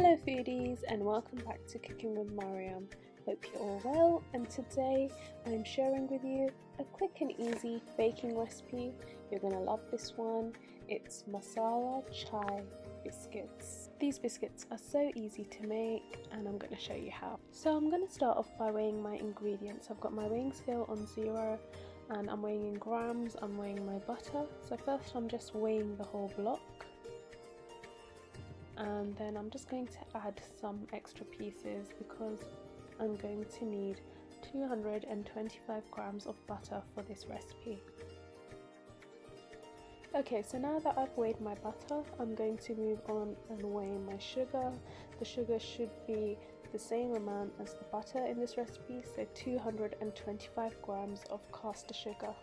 Hello foodies and welcome back to Cooking with Mariam. Hope you're all well, and today I'm sharing with you a quick and easy baking recipe. You're going to love this one. It's masala chai biscuits. These biscuits are so easy to make and I'm going to show you how. So I'm going to start off by weighing my ingredients. I've got my weighing scale on 0 and I'm weighing in grams. I'm weighing my butter. So first I'm just weighing the whole block. And then I'm just going to add some extra pieces because I'm going to need 225 grams of butter for this recipe. Okay, so now that I've weighed my butter, I'm going to move on and weigh my sugar. The sugar should be the same amount as the butter in this recipe, so 225 grams of caster sugar.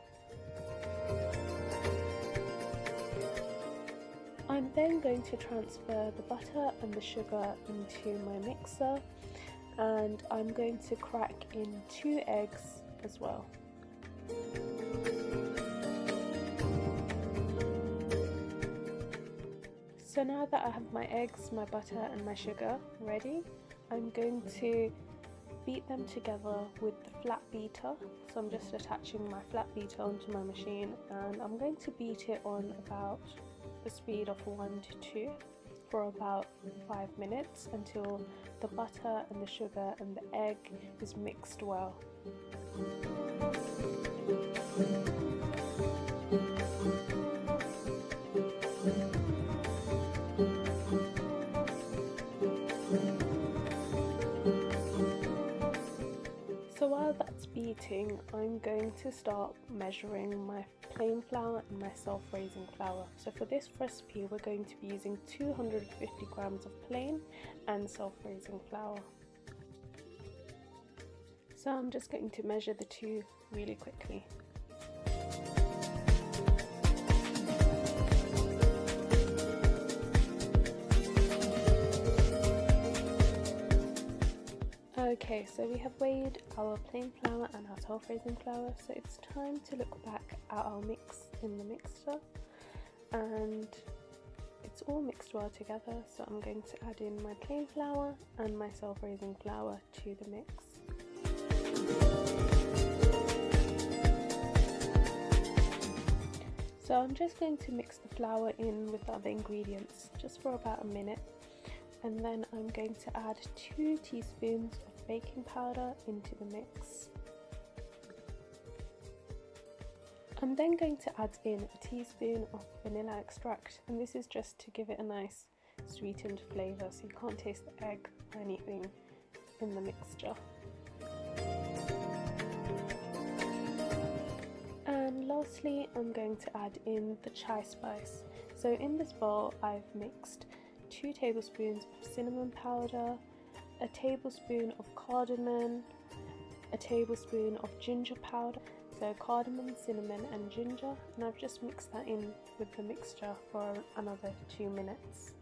I'm then going to transfer the butter and the sugar into my mixer, and I'm going to crack in 2 eggs as well. So now that I have my eggs, my butter and my sugar ready, I'm going to beat them together with the flat beater. So I'm just attaching my flat beater onto my machine and I'm going to beat it on about the speed of 1 to 2 for about 5 minutes until the butter and the sugar and the egg is mixed well. So while that's beating, I'm going to start measuring my plain flour and my self-raising flour. So for this recipe we're going to be using 250 grams of plain and self-raising flour. So I'm just going to measure the two really quickly. Okay, so we have weighed our plain flour and our self-raising flour, so it's time to look back at our mix in the mixer, and it's all mixed well together, so I'm going to add in my plain flour and my self-raising flour to the mix. So I'm just going to mix the flour in with the other ingredients just for about a minute. And then I'm going to add 2 teaspoons of baking powder into the mix. I'm then going to add in a teaspoon of vanilla extract, and this is just to give it a nice sweetened flavour so you can't taste the egg or anything in the mixture. And lastly, I'm going to add in the chai spice. So in this bowl I've mixed 2 tablespoons of cinnamon powder, a tablespoon of cardamon, a tablespoon of ginger powder. So cardamom, cinnamon and ginger, and I've just mixed that in with the mixture for another 2 minutes.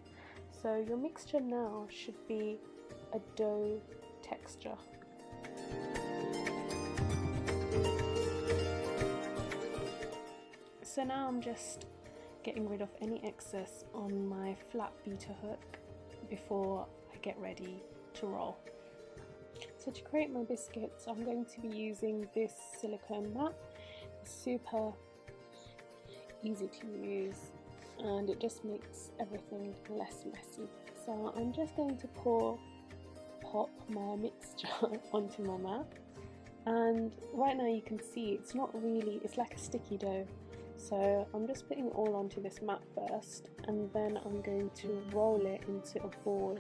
So your mixture now should be a dough texture. So now I'm just getting rid of any excess on my flat beater hook before I get ready to roll. So to create my biscuits I'm going to be using this silicone mat. It's super easy to use and it just makes everything less messy. So I'm just going to pop my mixture onto my mat, and right now you can see it's not really, it's like a sticky dough. So I'm just putting it all onto this mat first, and then I'm going to roll it into a ball.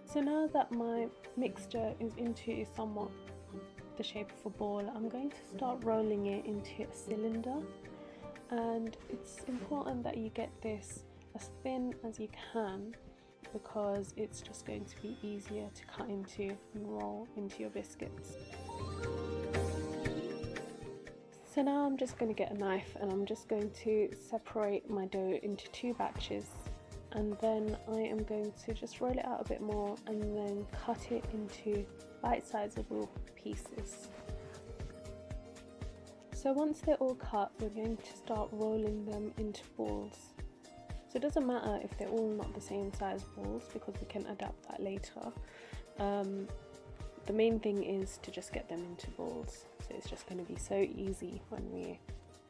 So now that my mixture is into somewhat the shape of a ball, I'm going to start rolling it into a cylinder, and it's important that you get this as thin as you can because it's just going to be easier to cut into and roll into your biscuits. So now I'm just going to get a knife and I'm just going to separate my dough into 2 batches, and then I am going to just roll it out a bit more and then cut it into bite-sizable pieces. So once they're all cut, we're going to start rolling them into balls. So it doesn't matter if they're all not the same size balls because we can adapt that later. The main thing is to just get them into balls. So it's just going to be so easy when we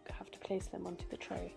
have to place them onto the tray.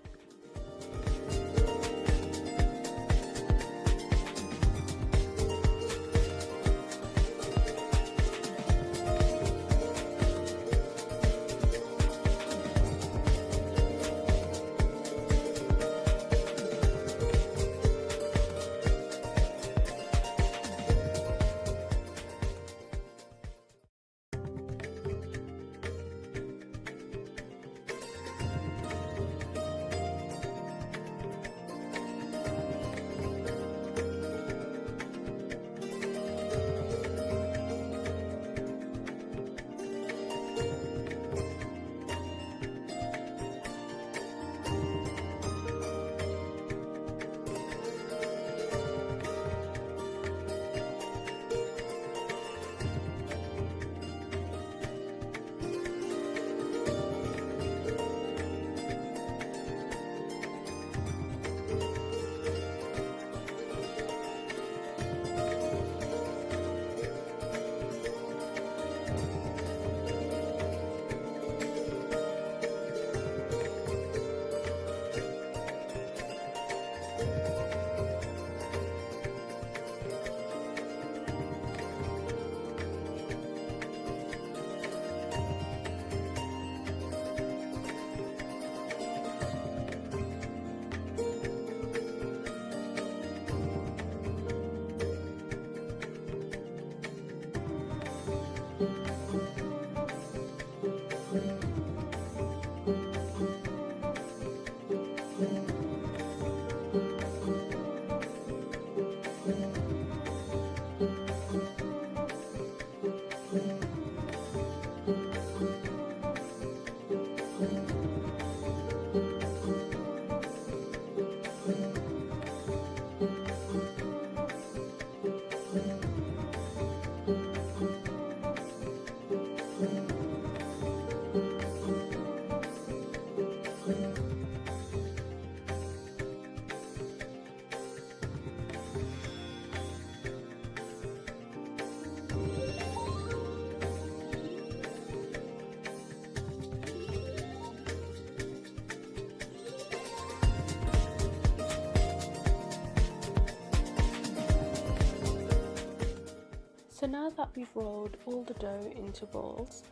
So now that we've rolled all the dough into balls,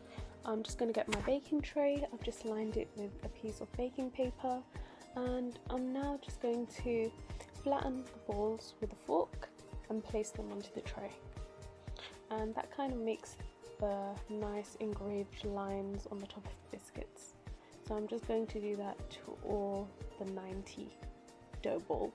I'm just going to get my baking tray. I've just lined it with a piece of baking paper, and I'm now just going to flatten the balls with a fork and place them onto the tray. And that kind of makes the nice engraved lines on the top of the biscuits. So I'm just going to do that to all the 90 dough balls.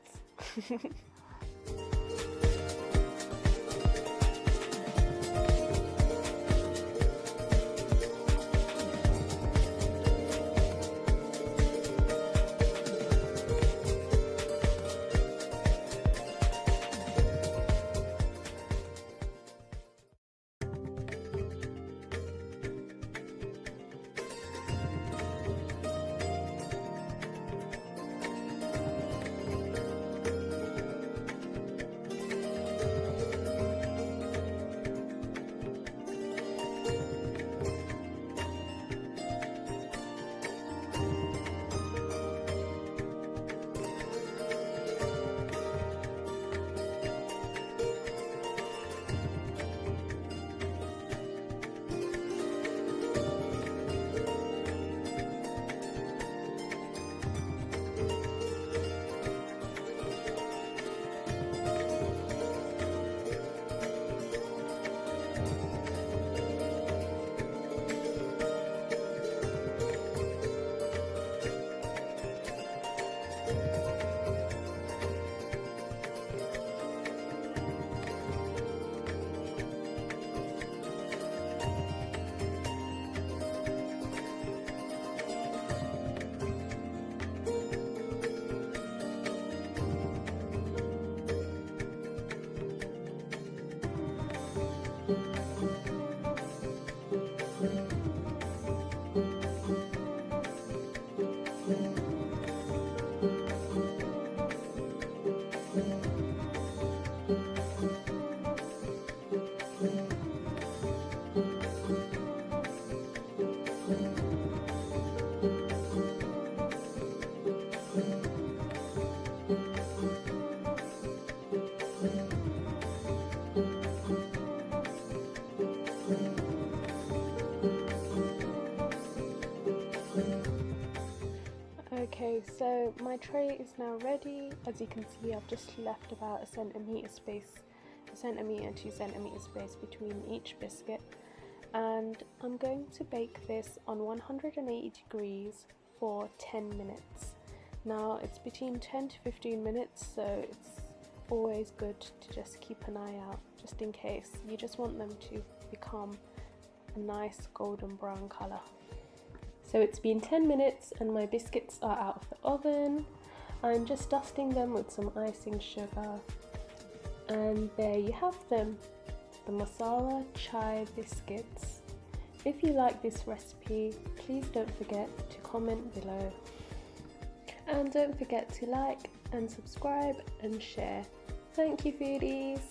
Okay, so my tray is now ready. As you can see, I've just left about a centimetre to 2 centimetre space between each biscuit, and I'm going to bake this on 180 degrees for 10 minutes. Now it's between 10 to 15 minutes, so it's always good to just keep an eye out just in case. You just want them to become a nice golden brown colour. So it's been 10 minutes and my biscuits are out of the oven. I'm just dusting them with some icing sugar, and there you have them, the masala chai biscuits. If you like this recipe, please don't forget to comment below, and don't forget to like and subscribe and share. Thank you, foodies!